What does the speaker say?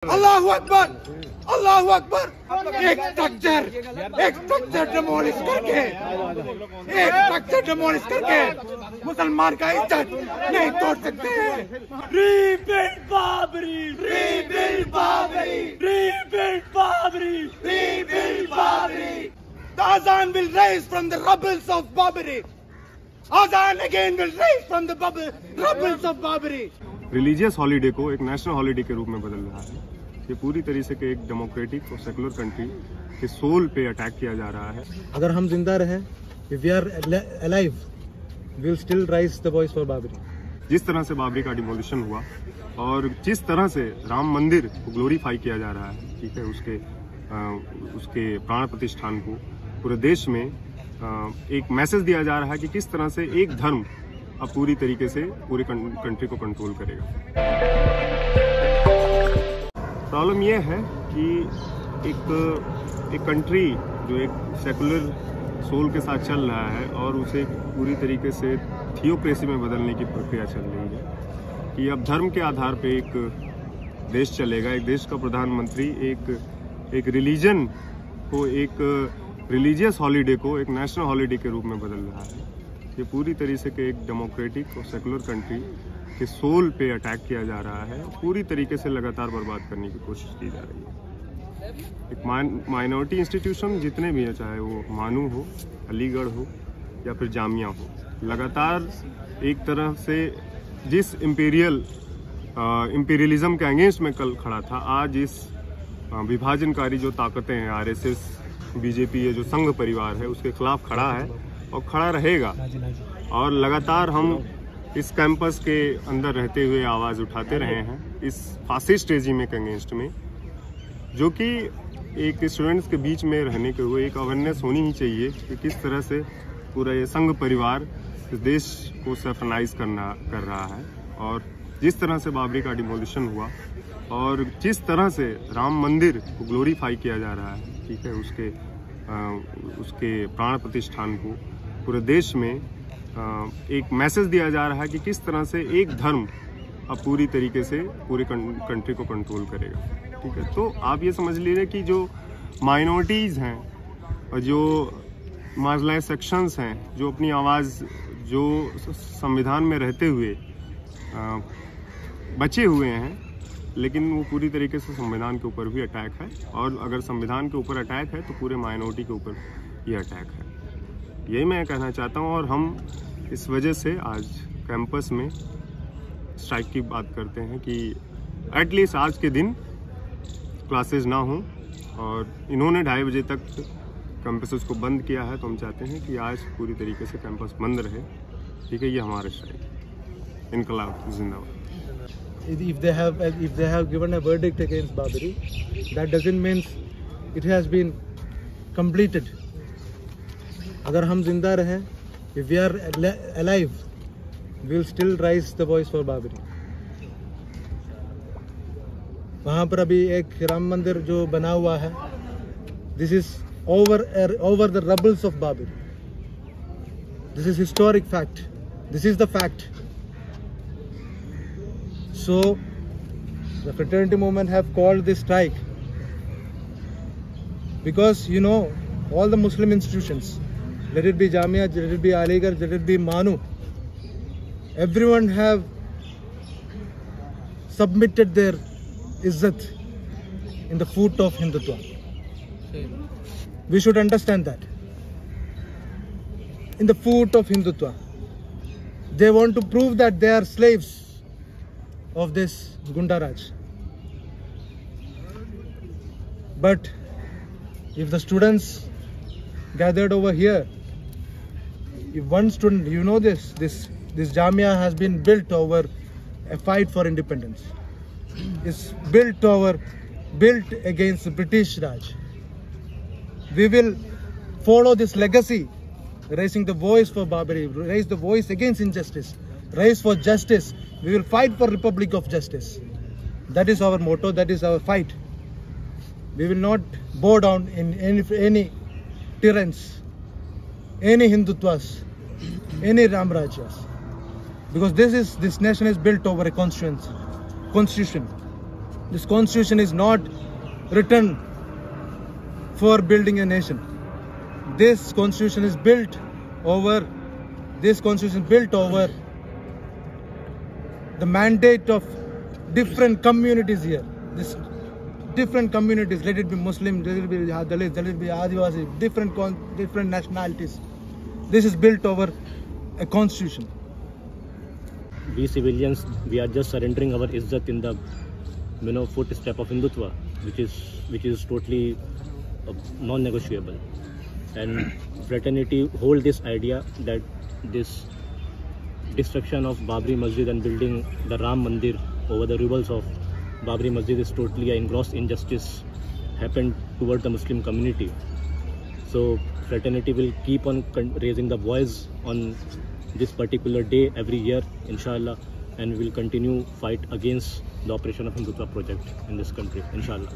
अल्लाहु अकबर, अल्लाहु अकबर। एक स्ट्रक्चर डिमोलिश करके मुसलमान का इज्जत नहीं तोड़ सकते। Rebuild Babri, Rebuild Babri, rebuild Babri, rebuild Babri. The Azan will rise from the rubbles of Babri. Azan again will rise from the rubbles of Babri. Religious holiday को एक नेशनल हॉलीडे के रूप में बदल रहा है। ये पूरी तरीके से एक डेमोक्रेटिक और सेकुलर कंट्री के सोल पे अटैक किया जा रहा है। अगर हम जिंदा रहे, if we are alive, we will still raise the voice for Babri. जिस तरह से बाबरी का डिमोलिशन हुआ और जिस तरह से राम मंदिर को ग्लोरीफाई किया जा रहा है, ठीक है, उसके प्राण प्रतिष्ठान को पूरे देश में एक मैसेज दिया जा रहा है कि किस तरह से एक धर्म अब पूरी तरीके से पूरी कंट्री को कंट्रोल करेगा। प्रॉब्लम यह है कि एक कंट्री जो एक सेकुलर सोल के साथ चल रहा है और उसे पूरी तरीके से थियोक्रेसी में बदलने की प्रक्रिया चल रही है कि अब धर्म के आधार पे एक देश चलेगा। एक देश का प्रधानमंत्री एक रिलीजन को, एक रिलीजियस हॉलीडे को एक नेशनल हॉलीडे के रूप में बदल रहा है। ये पूरी तरीके से एक डेमोक्रेटिक और सेकुलर कंट्री के सोल पे अटैक किया जा रहा है। पूरी तरीके से लगातार बर्बाद करने की कोशिश की जा रही है। एक माइनॉरिटी इंस्टीट्यूशन जितने भी हैं, चाहे वो मानू हो, अलीगढ़ हो या फिर जामिया हो, लगातार एक तरह से जिस इंपीरियलिज्म के अगेंस्ट में कल खड़ा था, आज इस विभाजनकारी जो ताकतें हैं, आरएसएस, बीजेपी, ये जो संघ परिवार है, उसके खिलाफ खड़ा है और खड़ा रहेगा। और लगातार हम इस कैंपस के अंदर रहते हुए आवाज़ उठाते रहे हैं इस फासिस्ट रेजिम के अगेंस्ट में, जो कि एक स्टूडेंट्स के बीच में रहने के हुए एक अवेयरनेस होनी ही चाहिए कि किस तरह से पूरा ये संघ परिवार इस देश को सैफनाइज कर रहा है। और जिस तरह से बाबरी का डिमोलिशन हुआ और जिस तरह से राम मंदिर को ग्लोरीफाई किया जा रहा है, ठीक है, उसके प्राण प्रतिष्ठान को पूरे देश में एक मैसेज दिया जा रहा है कि किस तरह से एक धर्म अब पूरी तरीके से पूरी कंट्री को कंट्रोल करेगा। ठीक है, तो आप ये समझ लीजिए कि जो माइनॉरिटीज़ हैं और जो मार्जिनलाइज्ड सेक्शंस हैं, जो अपनी आवाज़ जो संविधान में रहते हुए बचे हुए हैं, लेकिन वो पूरी तरीके से संविधान के ऊपर भी अटैक है। और अगर संविधान के ऊपर अटैक है तो पूरे माइनॉरिटी के ऊपर ये अटैक है। यही मैं कहना चाहता हूँ। और हम इस वजह से आज कैंपस में स्ट्राइक की बात करते हैं कि एटलीस्ट आज के दिन क्लासेस ना हो। और इन्होंने 2:30 बजे तक कैंपसेस को बंद किया है, तो हम चाहते हैं कि आज पूरी तरीके से कैंपस बंद रहे। ठीक है, ये हमारा स्ट्राइक। इनकलाब जिंदाबाद। If they have given a verdict against Babri, that doesn't mean it has been completed. अगर हम जिंदा रहे, if we are alive, we will still raise the voice for Babri. वहाँ पर अभी एक राम मंदिर जो बना हुआ है, this is over the rubbles of Babri. This is historic fact. This is the fact. So the fraternity movement have called this strike because, you know, all the Muslim institutions, let it be Jamia, let it be Aligarh, let it be Manu, everyone have submitted their izzat in the foot of Hindutva. We should understand that. In the foot of Hindutva, they want to prove that they are slaves of this Gundaraj. But if the students gathered over here, if one student, you know, this Jamia has been built over a fight for independence. It's built against the British Raj. We will follow this legacy, raising the voice for Babri, raise the voice against injustice, raise for justice. We will fight for Republic of Justice. That is our motto, that is our fight. We will not bow down in any tyrants, any Hindutwas, any Ramrajas. Because this nation is built over a constitution. This constitution is not written for building a nation. This constitution is built over the mandate of different communities here. This different communities, let it be Muslim, let it be Dalit, let it be Adivasi, different nationalities. This is built over a constitution. We civilians, we are just surrendering our izzat in the footstep of Hindutva, which is totally non-negotiable. And fraternity hold this idea that this destruction of Babri Masjid and building the Ram Mandir over the rubles of Babri Masjid is totally a gross injustice happened toward the Muslim community. So fraternity will keep on raising the voice on this particular day every year, inshallah, and we will continue fight against the operation of Hindutva project in this country, inshallah.